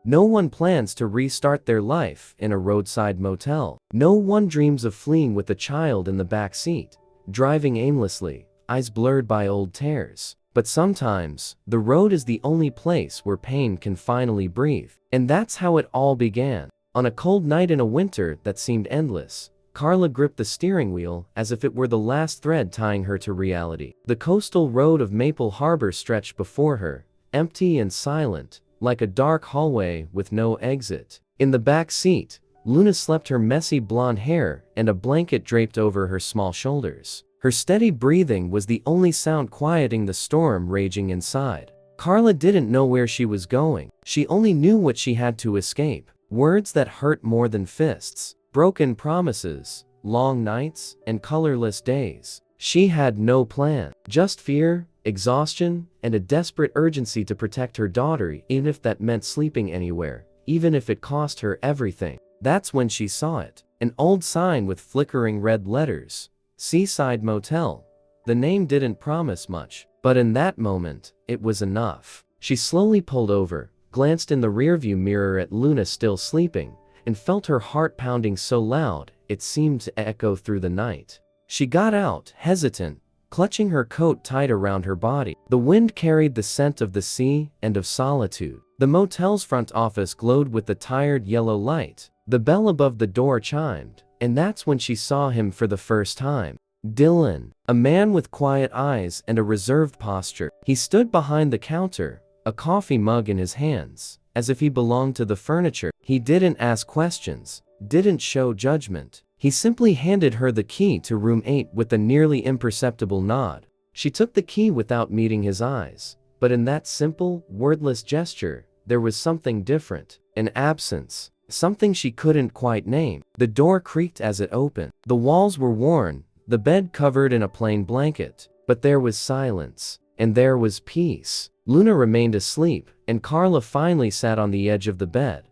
No one plans to restart their life in a roadside motel. No one dreams of fleeing with a child in the back seat, driving aimlessly, eyes blurred by old tears. But sometimes, the road is the only place where pain can finally breathe. And that's how it all began. On a cold night in a winter that seemed endless, Carla gripped the steering wheel as if it were the last thread tying her to reality. The coastal road of Maple Harbor stretched before her, empty and silent, like a dark hallway with no exit. In the back seat, Luna slept, her messy blonde hair and a blanket draped over her small shoulders. Her steady breathing was the only sound quieting the storm raging inside. Carla didn't know where she was going. She only knew what she had to escape. Words that hurt more than fists, broken promises, long nights, and colorless days. She had no plan, just fear, exhaustion, and a desperate urgency to protect her daughter, even if that meant sleeping anywhere, even if it cost her everything. That's when she saw it. An old sign with flickering red letters. Seaside Motel. The name didn't promise much, but in that moment, it was enough. She slowly pulled over, glanced in the rearview mirror at Luna still sleeping, and felt her heart pounding so loud, it seemed to echo through the night. She got out, hesitant, clutching her coat tight around her body. The wind carried the scent of the sea and of solitude. The motel's front office glowed with the tired yellow light. The bell above the door chimed, and that's when she saw him for the first time. Dylan, a man with quiet eyes and a reserved posture. He stood behind the counter, a coffee mug in his hands, as if he belonged to the furniture. He didn't ask questions, didn't show judgment. He simply handed her the key to room 8 with a nearly imperceptible nod. She took the key without meeting his eyes, but in that simple, wordless gesture, there was something different, an absence. Something she couldn't quite name. The door creaked as it opened. The walls were worn, the bed covered in a plain blanket. But there was silence. And there was peace. Luna remained asleep, and Carla finally sat on the edge of the bed,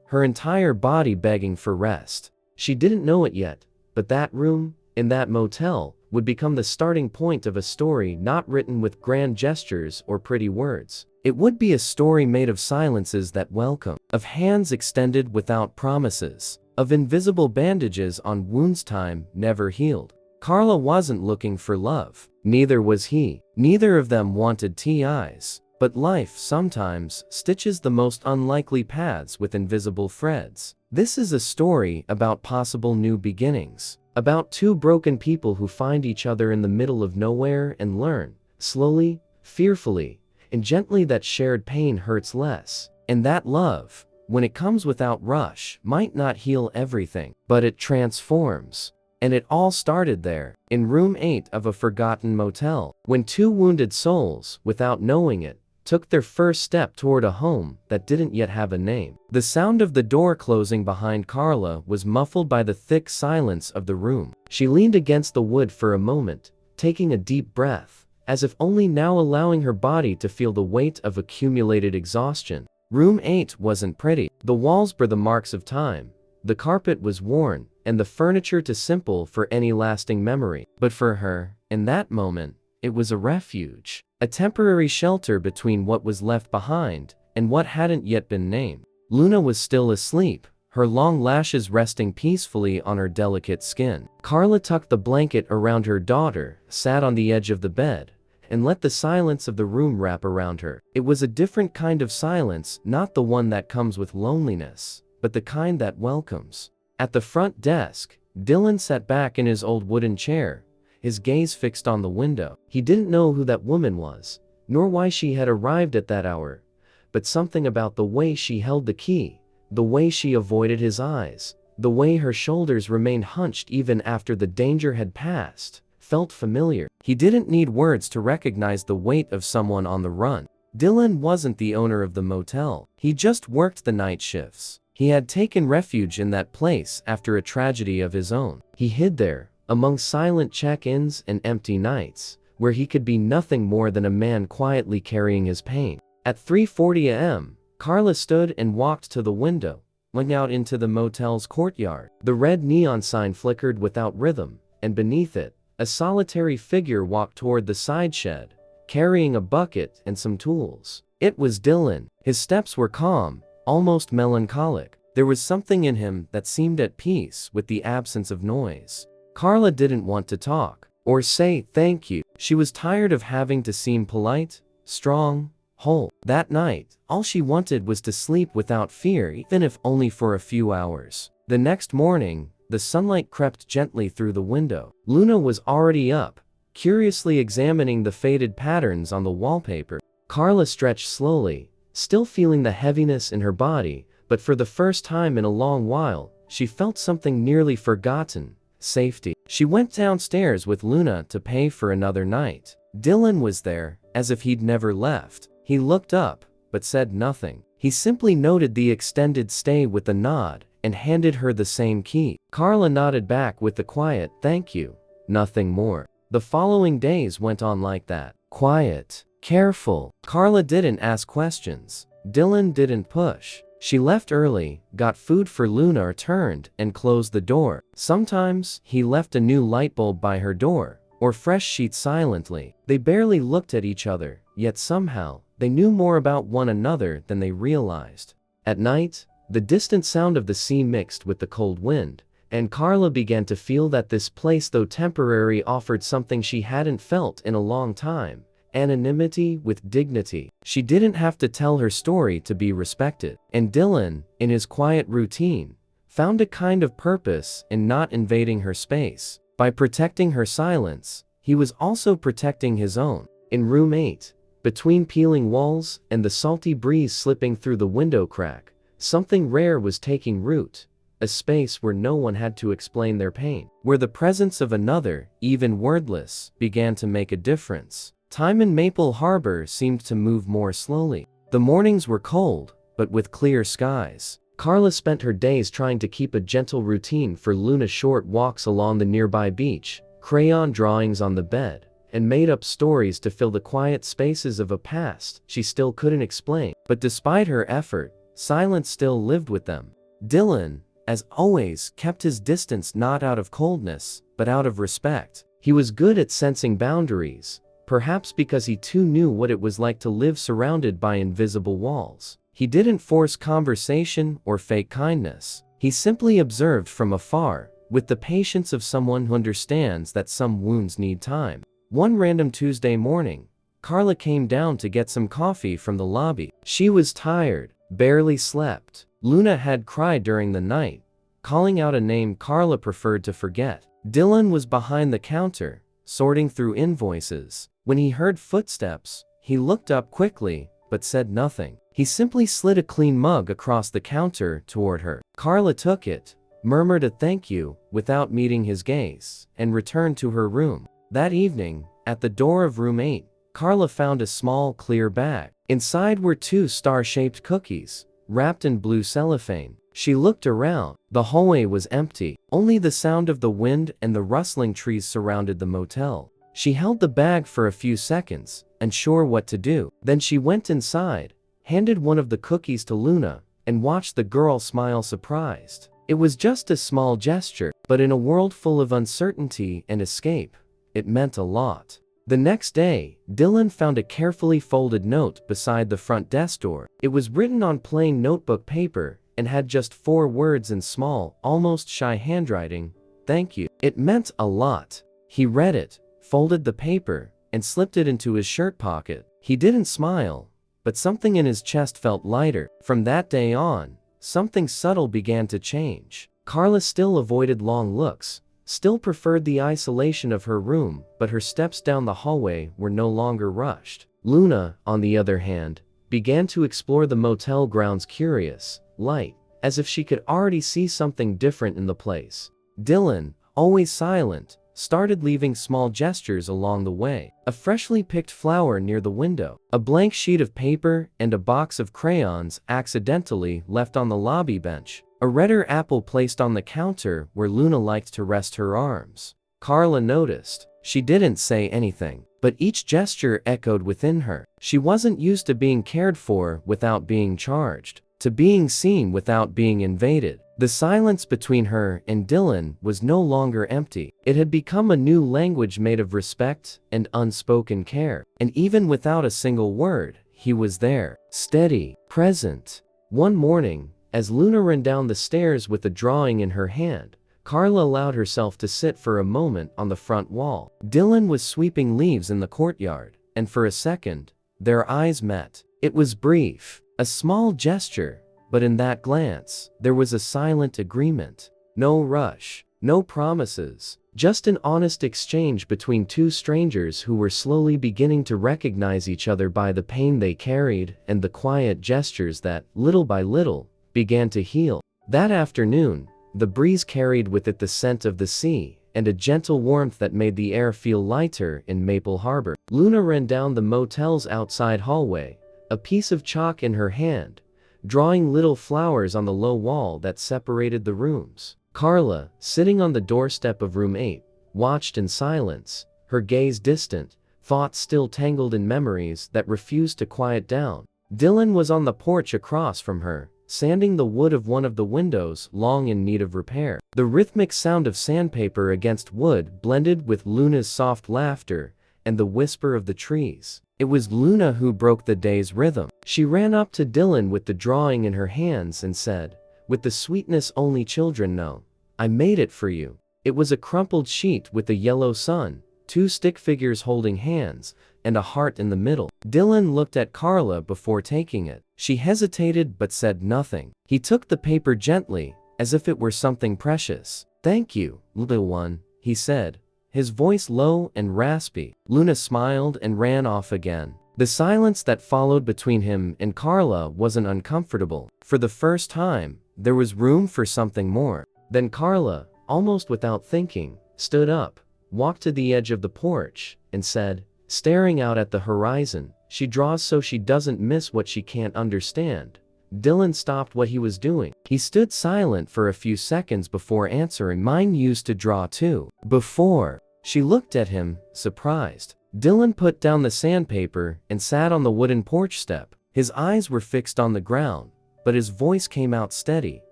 her entire body begging for rest. She didn't know it yet, but that room, in that motel, would become the starting point of a story not written with grand gestures or pretty words. It would be a story made of silences that welcome, of hands extended without promises, of invisible bandages on wounds time never healed. Carla wasn't looking for love. Neither was he. Neither of them wanted TIs. But life sometimes stitches the most unlikely paths with invisible threads. This is a story about possible new beginnings. About two broken people who find each other in the middle of nowhere and learn, slowly, fearfully, and gently, that shared pain hurts less. And that love, when it comes without rush, might not heal everything, but it transforms. And it all started there, in room 8 of a forgotten motel, when two wounded souls, without knowing it, took their first step toward a home that didn't yet have a name. The sound of the door closing behind Carla was muffled by the thick silence of the room. She leaned against the wood for a moment, taking a deep breath, as if only now allowing her body to feel the weight of accumulated exhaustion. Room 8 wasn't pretty. The walls bore the marks of time, the carpet was worn, and the furniture too simple for any lasting memory. But for her, in that moment, it was a refuge, a temporary shelter between what was left behind and what hadn't yet been named. Luna was still asleep, her long lashes resting peacefully on her delicate skin. Carla tucked the blanket around her daughter, sat on the edge of the bed, and let the silence of the room wrap around her. It was a different kind of silence, not the one that comes with loneliness, but the kind that welcomes. At the front desk, Dylan sat back in his old wooden chair, his gaze fixed on the window. He didn't know who that woman was, nor why she had arrived at that hour, but something about the way she held the key, the way she avoided his eyes, the way her shoulders remained hunched even after the danger had passed, felt familiar. He didn't need words to recognize the weight of someone on the run. Dylan wasn't the owner of the motel. He just worked the night shifts. He had taken refuge in that place after a tragedy of his own. He hid there, among silent check-ins and empty nights, where he could be nothing more than a man quietly carrying his pain. At 3:40 a.m., Carla stood and walked to the window, looking out into the motel's courtyard. The red neon sign flickered without rhythm, and beneath it, a solitary figure walked toward the side shed, carrying a bucket and some tools. It was Dylan. His steps were calm, almost melancholic. There was something in him that seemed at peace with the absence of noise. Carla didn't want to talk or say thank you. She was tired of having to seem polite, strong, whole. That night, all she wanted was to sleep without fear, even if only for a few hours. The next morning, the sunlight crept gently through the window. Luna was already up, curiously examining the faded patterns on the wallpaper. Carla stretched slowly, still feeling the heaviness in her body, but for the first time in a long while, she felt something nearly forgotten: safety. She went downstairs with Luna to pay for another night. Dylan was there, as if he'd never left. He looked up, but said nothing. He simply noted the extended stay with a nod and handed her the same key. Carla nodded back with the quiet "thank you," nothing more. The following days went on like that. Quiet, careful. Carla didn't ask questions. Dylan didn't push. She left early, got food for Luna, returned, and closed the door. Sometimes, he left a new light bulb by her door, or fresh sheets silently. They barely looked at each other, yet somehow, they knew more about one another than they realized. At night, the distant sound of the sea mixed with the cold wind, and Carla began to feel that this place, though temporary, offered something she hadn't felt in a long time: anonymity with dignity. She didn't have to tell her story to be respected. And Dylan, in his quiet routine, found a kind of purpose in not invading her space. By protecting her silence, he was also protecting his own. In room 8, between peeling walls and the salty breeze slipping through the window crack, something rare was taking root. A space where no one had to explain their pain, where the presence of another, even wordless, began to make a difference. Time in Maple Harbor seemed to move more slowly. The mornings were cold, but with clear skies. Carla spent her days trying to keep a gentle routine for Luna: short walks along the nearby beach, crayon drawings on the bed, and made-up stories to fill the quiet spaces of a past she still couldn't explain. But despite her effort, silence still lived with them. Dylan, as always, kept his distance, not out of coldness, but out of respect. He was good at sensing boundaries, perhaps because he too knew what it was like to live surrounded by invisible walls. He didn't force conversation or fake kindness. He simply observed from afar, with the patience of someone who understands that some wounds need time. One random Tuesday morning, Carla came down to get some coffee from the lobby. She was tired, barely slept. Luna had cried during the night, calling out a name Carla preferred to forget. Dylan was behind the counter, sorting through invoices. When he heard footsteps, he looked up quickly, but said nothing. He simply slid a clean mug across the counter toward her. Carla took it, murmured a thank you without meeting his gaze, and returned to her room. That evening, at the door of room 8, Carla found a small, clear bag. Inside were 2 star-shaped cookies, wrapped in blue cellophane. She looked around. The hallway was empty. Only the sound of the wind and the rustling trees surrounded the motel. She held the bag for a few seconds, unsure what to do. Then she went inside, handed one of the cookies to Luna, and watched the girl smile, surprised. It was just a small gesture, but in a world full of uncertainty and escape, it meant a lot. The next day, Dylan found a carefully folded note beside the front desk door. It was written on plain notebook paper and had just 4 words in small, almost shy handwriting: "Thank you." It meant a lot. He read it, folded the paper, and slipped it into his shirt pocket. He didn't smile, but something in his chest felt lighter. From that day on, something subtle began to change. Carla still avoided long looks, still preferred the isolation of her room, but her steps down the hallway were no longer rushed. Luna, on the other hand, began to explore the motel grounds, curious, light, as if she could already see something different in the place. Dylan, always silent, started leaving small gestures along the way. A freshly picked flower near the window, a blank sheet of paper, and a box of crayons accidentally left on the lobby bench. A redder apple placed on the counter where Luna liked to rest her arms. Carla noticed. She didn't say anything, but each gesture echoed within her. She wasn't used to being cared for without being charged, to being seen without being invaded. The silence between her and Dylan was no longer empty. It had become a new language made of respect and unspoken care. And even without a single word, he was there, steady, present. One morning, as Luna ran down the stairs with the drawing in her hand, Carla allowed herself to sit for a moment on the front wall. Dylan was sweeping leaves in the courtyard, and for a second, their eyes met. It was brief, a small gesture, but in that glance, there was a silent agreement. No rush, no promises, just an honest exchange between two strangers who were slowly beginning to recognize each other by the pain they carried and the quiet gestures that, little by little, began to heal. That afternoon, the breeze carried with it the scent of the sea and a gentle warmth that made the air feel lighter in Maple Harbor. Luna ran down the motel's outside hallway, a piece of chalk in her hand, drawing little flowers on the low wall that separated the rooms. Carla, sitting on the doorstep of room 8, watched in silence, her gaze distant, thoughts still tangled in memories that refused to quiet down. Dylan was on the porch across from her, sanding the wood of one of the windows long in need of repair. The rhythmic sound of sandpaper against wood blended with Luna's soft laughter and the whisper of the trees. It was Luna who broke the day's rhythm. She ran up to Dylan with the drawing in her hands and said, with the sweetness only children know, "I made it for you." It was a crumpled sheet with a yellow sun, 2 stick figures holding hands, and a heart in the middle. Dylan looked at Carla before taking it. She hesitated but said nothing. He took the paper gently, as if it were something precious. "Thank you, little one," he said, his voice low and raspy. Luna smiled and ran off again. The silence that followed between him and Carla wasn't uncomfortable. For the first time, there was room for something more. Then Carla, almost without thinking, stood up, walked to the edge of the porch, and said, staring out at the horizon, "She draws so she doesn't miss what she can't understand." Dylan stopped what he was doing. He stood silent for a few seconds before answering, "Mine used to draw too." Before. She looked at him, surprised. Dylan put down the sandpaper and sat on the wooden porch step. His eyes were fixed on the ground, but his voice came out steady,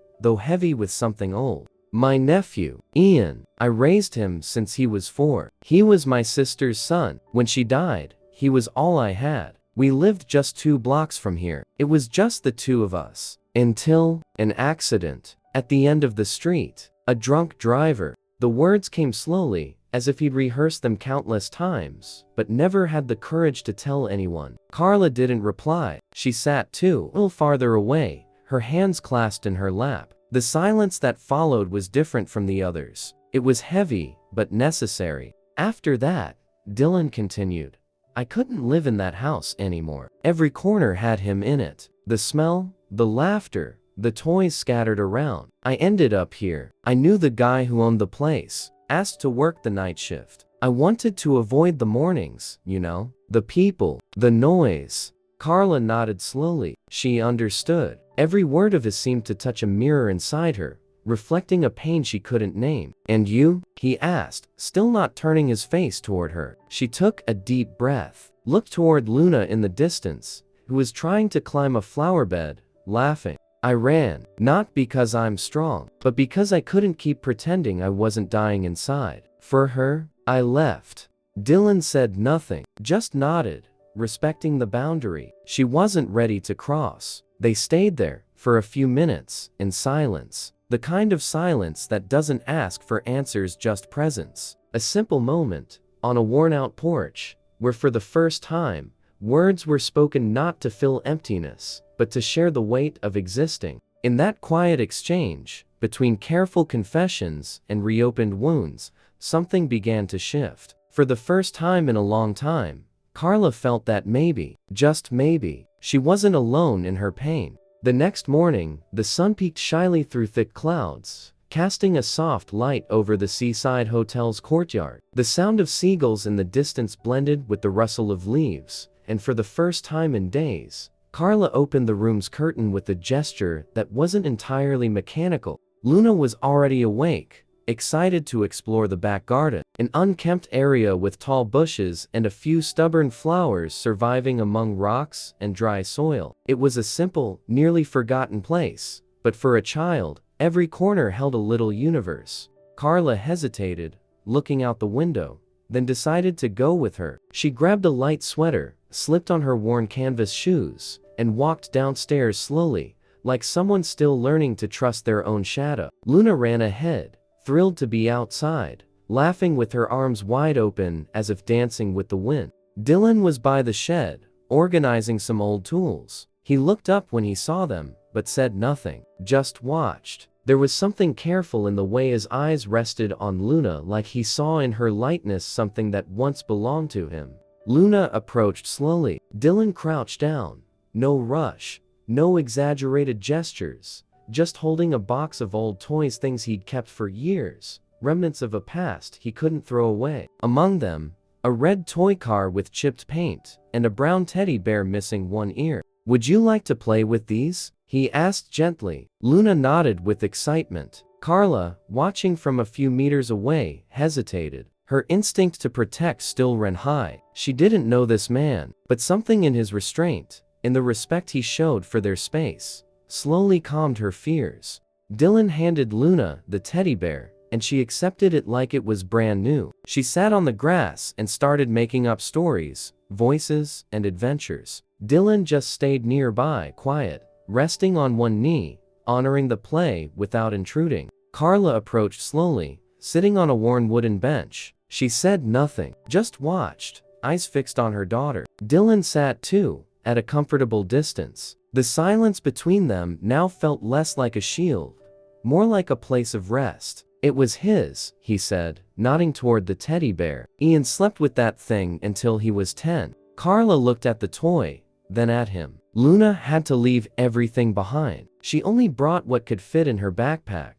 though heavy with something old. "My nephew, Ian. I raised him since he was 4. He was my sister's son. When she died, he was all I had. We lived just 2 blocks from here. It was just the 2 of us. Until an accident. At the end of the street. A drunk driver." The words came slowly, as if he'd rehearsed them countless times, but never had the courage to tell anyone. Carla didn't reply. She sat too, a little farther away, her hands clasped in her lap. The silence that followed was different from the others. It was heavy, but necessary. "After that," Dylan continued, "I couldn't live in that house anymore. Every corner had him in it. The smell, the laughter, the toys scattered around. I ended up here. I knew the guy who owned the place, asked to work the night shift. I wanted to avoid the mornings, you know, the people, the noise." Carla nodded slowly. She understood. Every word of his seemed to touch a mirror inside her, reflecting a pain she couldn't name. "And you?" he asked, still not turning his face toward her. She took a deep breath, looked toward Luna in the distance, who was trying to climb a flower bed, laughing. "I ran, not because I'm strong, but because I couldn't keep pretending I wasn't dying inside. For her, I left." Dylan said nothing, just nodded, respecting the boundary she wasn't ready to cross. They stayed there, for a few minutes, in silence. The kind of silence that doesn't ask for answers, just presence. A simple moment, on a worn-out porch, where for the first time, words were spoken not to fill emptiness, but to share the weight of existing. In that quiet exchange, between careful confessions and reopened wounds, something began to shift. For the first time in a long time, Carla felt that maybe, just maybe, she wasn't alone in her pain. The next morning, the sun peeked shyly through thick clouds, casting a soft light over the seaside hotel's courtyard. The sound of seagulls in the distance blended with the rustle of leaves, and for the first time in days, Carla opened the room's curtain with a gesture that wasn't entirely mechanical. Luna was already awake, excited to explore the back garden, an unkempt area with tall bushes and a few stubborn flowers surviving among rocks and dry soil. It was a simple, nearly forgotten place, but for a child, every corner held a little universe. Carla hesitated, looking out the window, then decided to go with her. She grabbed a light sweater, slipped on her worn canvas shoes, and walked downstairs slowly, like someone still learning to trust their own shadow. Luna ran ahead, thrilled to be outside, laughing with her arms wide open as if dancing with the wind. Dylan was by the shed, organizing some old tools. He looked up when he saw them, but said nothing, just watched. There was something careful in the way his eyes rested on Luna, like he saw in her lightness something that once belonged to him. Luna approached slowly. Dylan crouched down. No rush, no exaggerated gestures, just holding a box of old toys, things he'd kept for years, remnants of a past he couldn't throw away. Among them, a red toy car with chipped paint, and a brown teddy bear missing one ear. "Would you like to play with these?" he asked gently. Luna nodded with excitement. Carla, watching from a few meters away, hesitated. Her instinct to protect still ran high. She didn't know this man, but something in his restraint, in the respect he showed for their space, slowly calmed her fears. Dylan handed Luna the teddy bear, and she accepted it like it was brand new. She sat on the grass and started making up stories, voices, and adventures. Dylan just stayed nearby, quiet, resting on one knee, honoring the play without intruding. Carla approached slowly, sitting on a worn wooden bench. She said nothing, just watched, eyes fixed on her daughter. Dylan sat too, at a comfortable distance. The silence between them now felt less like a shield, more like a place of rest. "It was his," he said, nodding toward the teddy bear. "Ian slept with that thing until he was 10. Carla looked at the toy, then at him. Luna had to leave everything behind. She only brought what could fit in her backpack.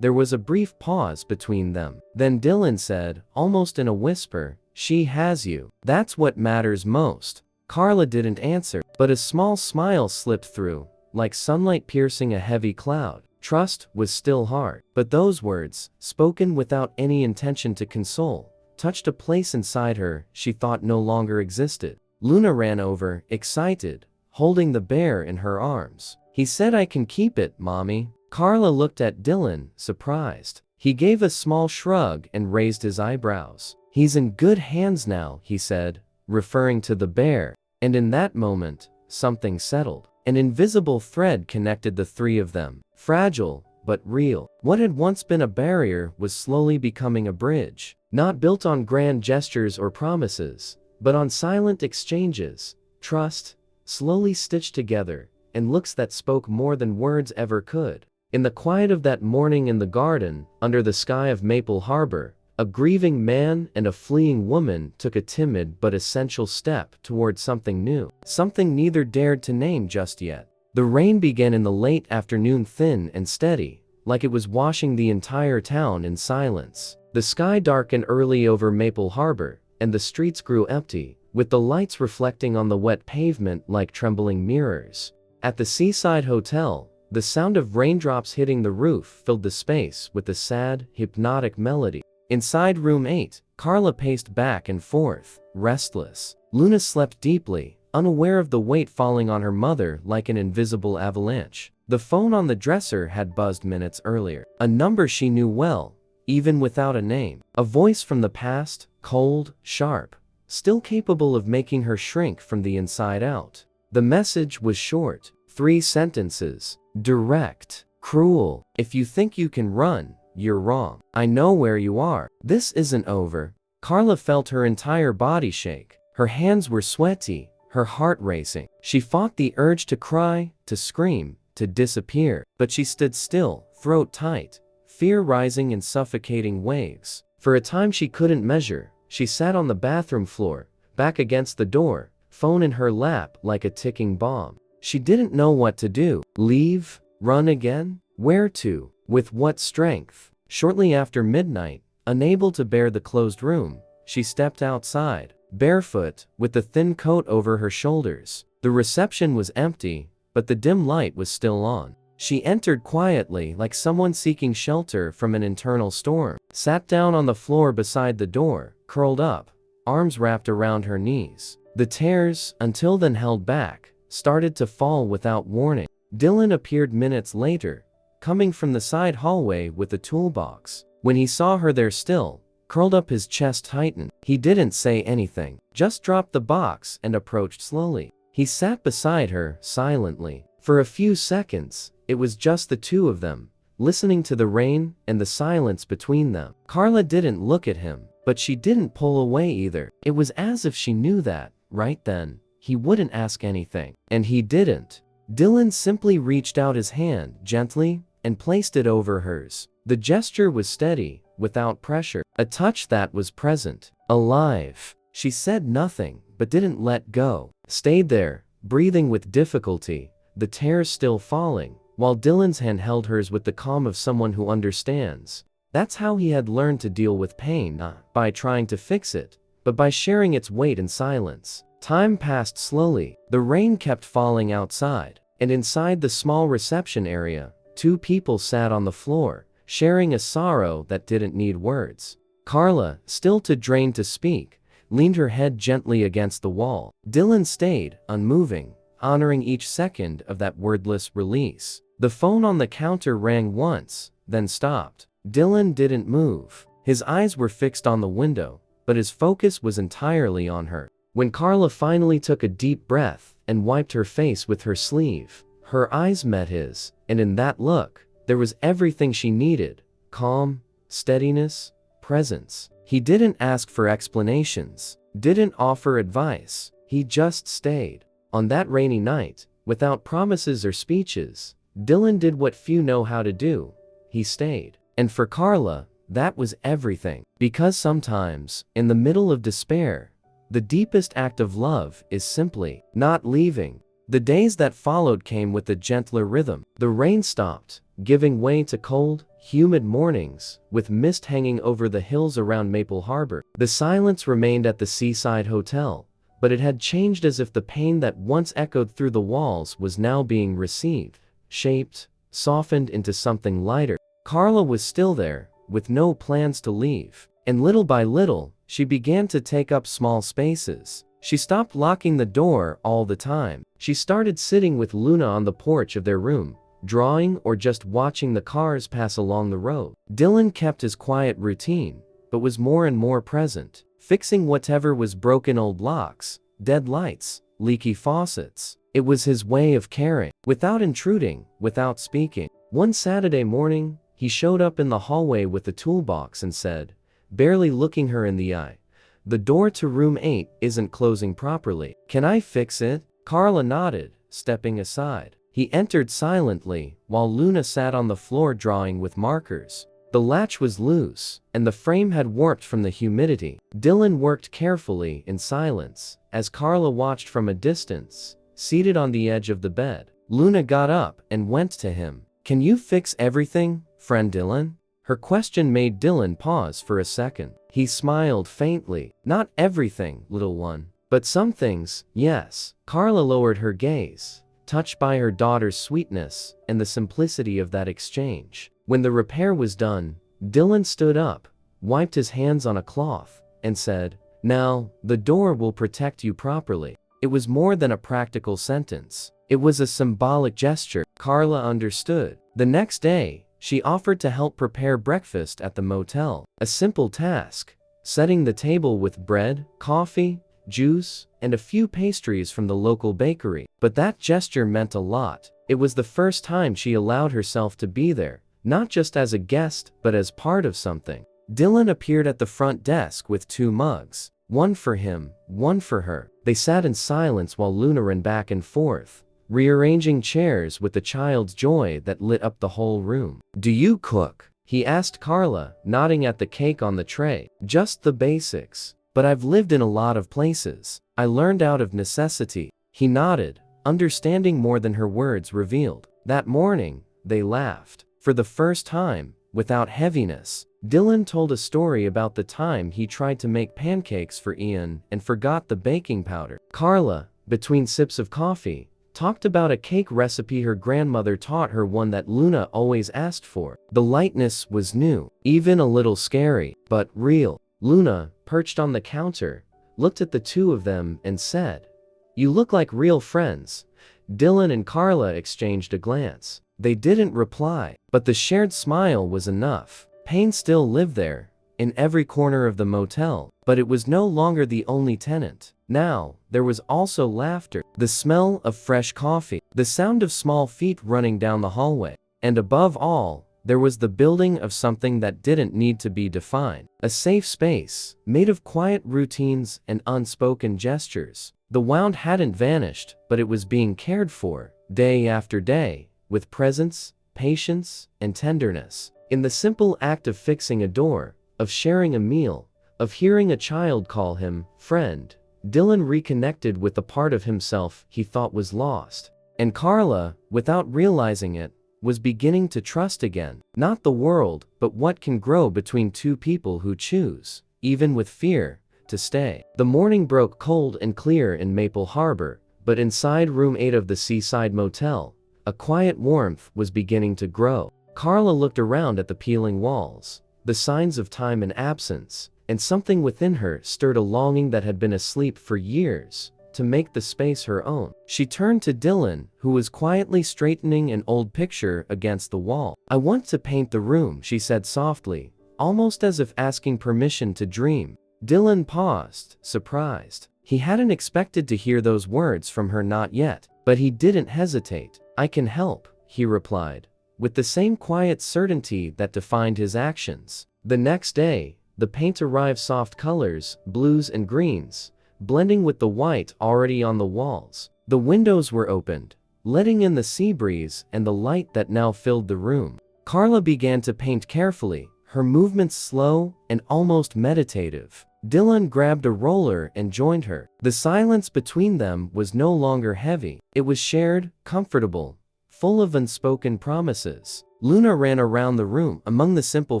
There was a brief pause between them. Then Dylan said, almost in a whisper, "She has you. That's what matters most." Carla didn't answer, but a small smile slipped through, like sunlight piercing a heavy cloud. Trust was still hard, but those words, spoken without any intention to console, touched a place inside her she thought no longer existed. Luna ran over, excited, holding the bear in her arms. "He said I can keep it, Mommy." Carla looked at Dylan, surprised. He gave a small shrug and raised his eyebrows. "He's in good hands now," he said, referring to the bear. And in that moment, something settled. An invisible thread connected the three of them. Fragile, but real. What had once been a barrier was slowly becoming a bridge. Not built on grand gestures or promises, but on silent exchanges, trust, slowly stitched together, and looks that spoke more than words ever could. In the quiet of that morning in the garden, under the sky of Maple Harbor, a grieving man and a fleeing woman took a timid but essential step toward something new, something neither dared to name just yet. The rain began in the late afternoon, thin and steady, like it was washing the entire town in silence. The sky darkened early over Maple Harbor, and the streets grew empty, with the lights reflecting on the wet pavement like trembling mirrors. At the seaside hotel, the sound of raindrops hitting the roof filled the space with a sad, hypnotic melody. Inside room 8, Carla paced back and forth, restless. Luna slept deeply, unaware of the weight falling on her mother like an invisible avalanche. The phone on the dresser had buzzed minutes earlier. A number she knew well, even without a name. A voice from the past, cold, sharp, still capable of making her shrink from the inside out. The message was short, 3 sentences, direct, cruel. "If you think you can run, you're wrong. I know where you are. This isn't over." Carla felt her entire body shake. Her hands were sweaty, her heart racing. She fought the urge to cry, to scream, to disappear. But she stood still, throat tight, fear rising in suffocating waves. For a time she couldn't measure, she sat on the bathroom floor, back against the door, phone in her lap like a ticking bomb. She didn't know what to do. Leave? Run again? Where to? With what strength? Shortly after midnight, unable to bear the closed room, she stepped outside, barefoot, with the thin coat over her shoulders. The reception was empty, but the dim light was still on. She entered quietly, like someone seeking shelter from an internal storm, sat down on the floor beside the door, curled up, arms wrapped around her knees. The tears, until then held back, started to fall without warning. Dylan appeared minutes later, coming from the side hallway with a toolbox. When he saw her there still, curled up, his chest tightened. He didn't say anything, just dropped the box and approached slowly. He sat beside her, silently. For a few seconds, it was just the two of them, listening to the rain and the silence between them. Carla didn't look at him, but she didn't pull away either. It was as if she knew that, right then, he wouldn't ask anything. And he didn't. Dylan simply reached out his hand gently and placed it over hers. The gesture was steady, without pressure, a touch that was present, alive. She said nothing, but didn't let go. Stayed there, breathing with difficulty, the tears still falling, while Dylan's hand held hers with the calm of someone who understands. That's how he had learned to deal with pain, not by trying to fix it, but by sharing its weight in silence. Time passed slowly. The rain kept falling outside, and inside the small reception area, two people sat on the floor, sharing a sorrow that didn't need words. Carla, still too drained to speak, leaned her head gently against the wall. Dylan stayed, unmoving, honoring each second of that wordless release. The phone on the counter rang once, then stopped. Dylan didn't move. His eyes were fixed on the window, but his focus was entirely on her. When Carla finally took a deep breath and wiped her face with her sleeve, her eyes met his, and in that look, there was everything she needed: calm, steadiness, presence. He didn't ask for explanations, didn't offer advice, he just stayed. On that rainy night, without promises or speeches, Dylan did what few know how to do: he stayed. And for Carla, that was everything. Because sometimes, in the middle of despair, the deepest act of love is simply not leaving. The days that followed came with a gentler rhythm. The rain stopped, giving way to cold, humid mornings, with mist hanging over the hills around Maple Harbor. The silence remained at the seaside hotel, but it had changed, as if the pain that once echoed through the walls was now being received, shaped, softened into something lighter. Carla was still there, with no plans to leave. And little by little, she began to take up small spaces. She stopped locking the door all the time. She started sitting with Luna on the porch of their room, drawing or just watching the cars pass along the road. Dylan kept his quiet routine, but was more and more present, fixing whatever was broken: old locks, dead lights, leaky faucets. It was his way of caring, without intruding, without speaking. One Saturday morning, he showed up in the hallway with a toolbox and said, barely looking her in the eye, "The door to room 8 isn't closing properly. Can I fix it?" Carla nodded, stepping aside. He entered silently, while Luna sat on the floor drawing with markers. The latch was loose, and the frame had warped from the humidity. Dylan worked carefully in silence, as Carla watched from a distance, seated on the edge of the bed. Luna got up and went to him. "Can you fix everything, friend Dylan?" Her question made Dylan pause for a second. He smiled faintly. "Not everything, little one, but some things, yes." Carla lowered her gaze, touched by her daughter's sweetness and the simplicity of that exchange. When the repair was done, Dylan stood up, wiped his hands on a cloth, and said, "Now, the door will protect you properly." It was more than a practical sentence. It was a symbolic gesture. Carla understood. The next day, she offered to help prepare breakfast at the motel. A simple task, setting the table with bread, coffee, juice, and a few pastries from the local bakery. But that gesture meant a lot. It was the first time she allowed herself to be there, not just as a guest, but as part of something. Dylan appeared at the front desk with 2 mugs, one for him, one for her. They sat in silence while Luna ran back and forth, rearranging chairs with the child's joy that lit up the whole room. "Do you cook?" he asked Carla, nodding at the cake on the tray. "Just the basics. But I've lived in a lot of places. I learned out of necessity." He nodded, understanding more than her words revealed. That morning, they laughed. For the first time, without heaviness, Dylan told a story about the time he tried to make pancakes for Ian and forgot the baking powder. Carla, between sips of coffee, talked about a cake recipe her grandmother taught her, one that Luna always asked for. The lightness was new, even a little scary, but real. Luna, perched on the counter, looked at the two of them and said, "You look like real friends." Dylan and Carla exchanged a glance. They didn't reply, but the shared smile was enough. Pain still lived there, in every corner of the motel, but it was no longer the only tenant. Now, there was also laughter, the smell of fresh coffee, the sound of small feet running down the hallway. And above all, there was the building of something that didn't need to be defined. A safe space, made of quiet routines and unspoken gestures. The wound hadn't vanished, but it was being cared for, day after day, with presence, patience, and tenderness. In the simple act of fixing a door, of sharing a meal, of hearing a child call him friend, Dylan reconnected with the part of himself he thought was lost. And Carla, without realizing it, was beginning to trust again. Not the world, but what can grow between two people who choose, even with fear, to stay. The morning broke cold and clear in Maple Harbor, but inside room 8 of the seaside motel, a quiet warmth was beginning to grow. Carla looked around at the peeling walls, the signs of time and absence, and something within her stirred a longing that had been asleep for years, to make the space her own. She turned to Dylan, who was quietly straightening an old picture against the wall. "I want to paint the room," she said softly, almost as if asking permission to dream. Dylan paused, surprised. He hadn't expected to hear those words from her, not yet, but he didn't hesitate. "I can help," he replied, with the same quiet certainty that defined his actions. The next day, the paint arrived, soft colors, blues and greens, blending with the white already on the walls. The windows were opened, letting in the sea breeze and the light that now filled the room. Carla began to paint carefully, her movements slow and almost meditative. Dylan grabbed a roller and joined her. The silence between them was no longer heavy. It was shared, comfortable, full of unspoken promises. Luna ran around the room among the simple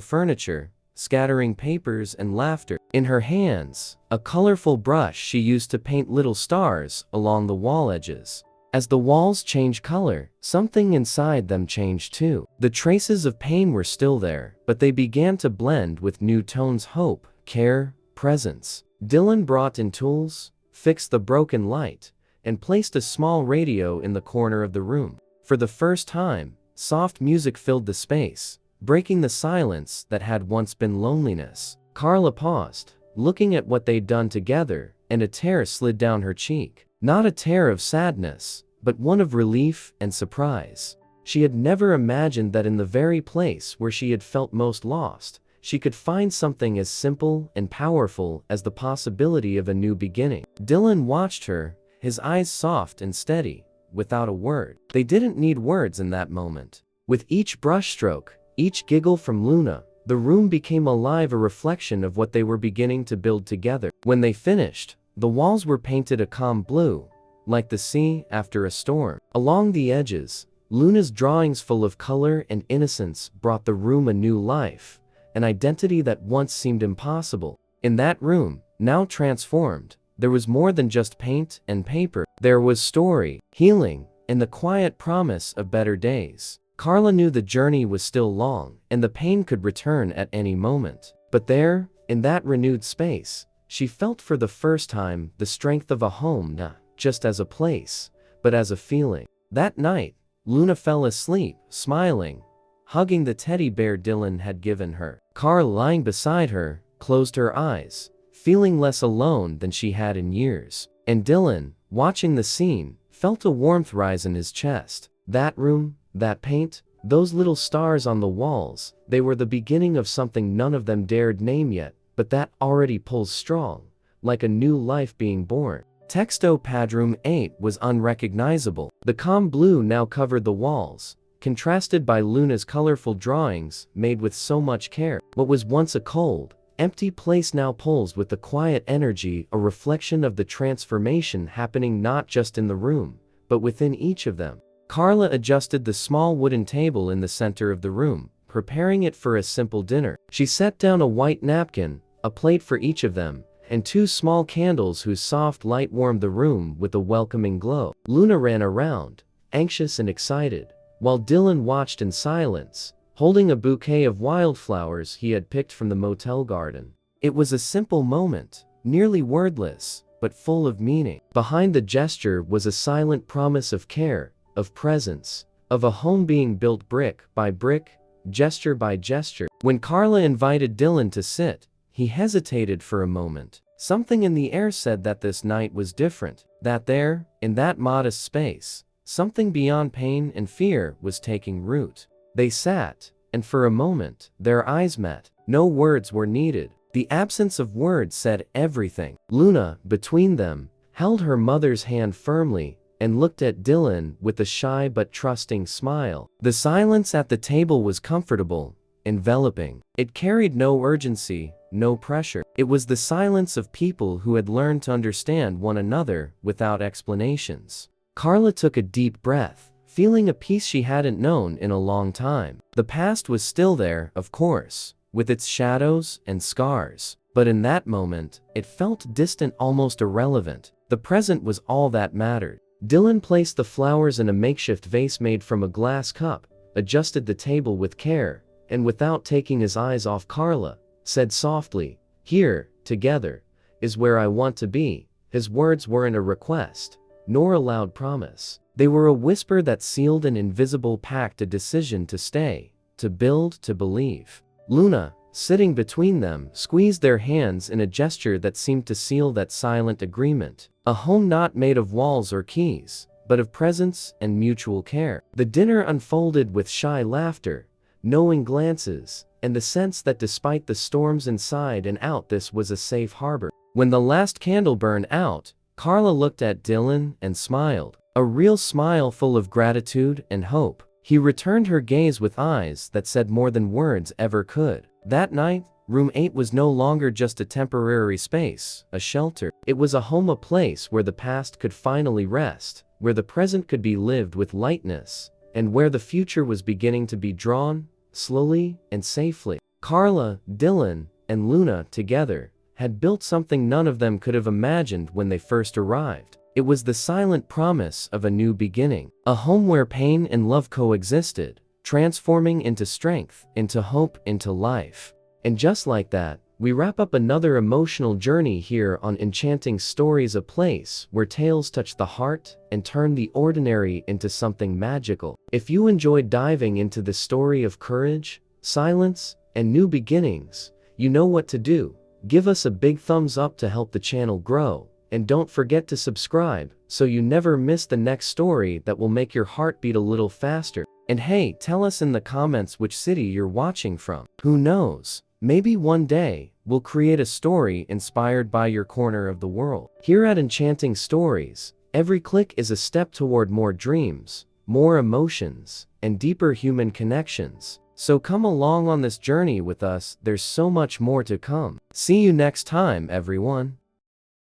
furniture, scattering papers and laughter. In her hands, a colorful brush she used to paint little stars along the wall edges. As the walls changed color, something inside them changed too. The traces of pain were still there, but they began to blend with new tones: hope, care, presence. Dylan brought in tools, fixed the broken light, and placed a small radio in the corner of the room. For the first time, soft music filled the space, breaking the silence that had once been loneliness. Carla paused, looking at what they'd done together, and a tear slid down her cheek. Not a tear of sadness, but one of relief and surprise. She had never imagined that in the very place where she had felt most lost, she could find something as simple and powerful as the possibility of a new beginning. Dylan watched her, his eyes soft and steady, without a word. They didn't need words in that moment. With each brushstroke, each giggle from Luna, the room became alive, a reflection of what they were beginning to build together. When they finished, the walls were painted a calm blue, like the sea after a storm. Along the edges, Luna's drawings full of color and innocence brought the room a new life, an identity that once seemed impossible. In that room, now transformed, there was more than just paint and paper. There was story, healing, and the quiet promise of better days. Carla knew the journey was still long, and the pain could return at any moment. But there, in that renewed space, she felt for the first time the strength of a home, not just as a place, but as a feeling. That night, Luna fell asleep, smiling, hugging the teddy bear Dylan had given her. Carla, lying beside her, closed her eyes, feeling less alone than she had in years. And Dylan, watching the scene, felt a warmth rise in his chest. That room, that paint, those little stars on the walls, they were the beginning of something none of them dared name yet, but that already pulls strong, like a new life being born. Texto Padroom 8 was unrecognizable. The calm blue now covered the walls, contrasted by Luna's colorful drawings, made with so much care. What was once a cold, empty place now pulsed with the quiet energy, a reflection of the transformation happening not just in the room, but within each of them. Carla adjusted the small wooden table in the center of the room, preparing it for a simple dinner. She set down a white napkin, a plate for each of them, and 2 small candles whose soft light warmed the room with a welcoming glow. Luna ran around, anxious and excited, while Dylan watched in silence, holding a bouquet of wildflowers he had picked from the motel garden. It was a simple moment, nearly wordless, but full of meaning. Behind the gesture was a silent promise of care, of presence, of a home being built brick by brick, gesture by gesture. When Carla invited Dylan to sit, he hesitated for a moment. Something in the air said that this night was different, that there, in that modest space, something beyond pain and fear was taking root. They sat, and for a moment, their eyes met. No words were needed. The absence of words said everything. Luna, between them, held her mother's hand firmly and looked at Dylan with a shy but trusting smile. The silence at the table was comfortable, enveloping. It carried no urgency, no pressure. It was the silence of people who had learned to understand one another without explanations. Carla took a deep breath, feeling a peace she hadn't known in a long time. The past was still there, of course, with its shadows and scars. But in that moment, it felt distant, almost irrelevant. The present was all that mattered. Dylan placed the flowers in a makeshift vase made from a glass cup, adjusted the table with care, and without taking his eyes off Carla, said softly, "Here, together, is where I want to be." His words weren't a request, nor a loud promise. They were a whisper that sealed an invisible pact, a decision to stay, to build, to believe. Luna, sitting between them, squeezed their hands in a gesture that seemed to seal that silent agreement. A home not made of walls or keys, but of presence and mutual care. The dinner unfolded with shy laughter, knowing glances, and the sense that despite the storms inside and out, this was a safe harbor. When the last candle burned out, Carla looked at Dylan and smiled, a real smile full of gratitude and hope. He returned her gaze with eyes that said more than words ever could. That night, Room 8 was no longer just a temporary space, a shelter. It was a home, a place where the past could finally rest, where the present could be lived with lightness, and where the future was beginning to be drawn, slowly and safely. Carla, Dylan, and Luna, together, had built something none of them could have imagined when they first arrived. It was the silent promise of a new beginning, a home where pain and love coexisted, transforming into strength, into hope, into life. And just like that, we wrap up another emotional journey here on Enchanting Stories, a place where tales touch the heart and turn the ordinary into something magical. If you enjoyed diving into the story of courage, silence, and new beginnings, you know what to do. Give us a big thumbs up to help the channel grow, and don't forget to subscribe so you never miss the next story that will make your heart beat a little faster. And hey, tell us in the comments which city you're watching from. Who knows? Maybe one day, we'll create a story inspired by your corner of the world. Here at Enchanting Stories, every click is a step toward more dreams, more emotions, and deeper human connections. So come along on this journey with us, there's so much more to come. See you next time, everyone.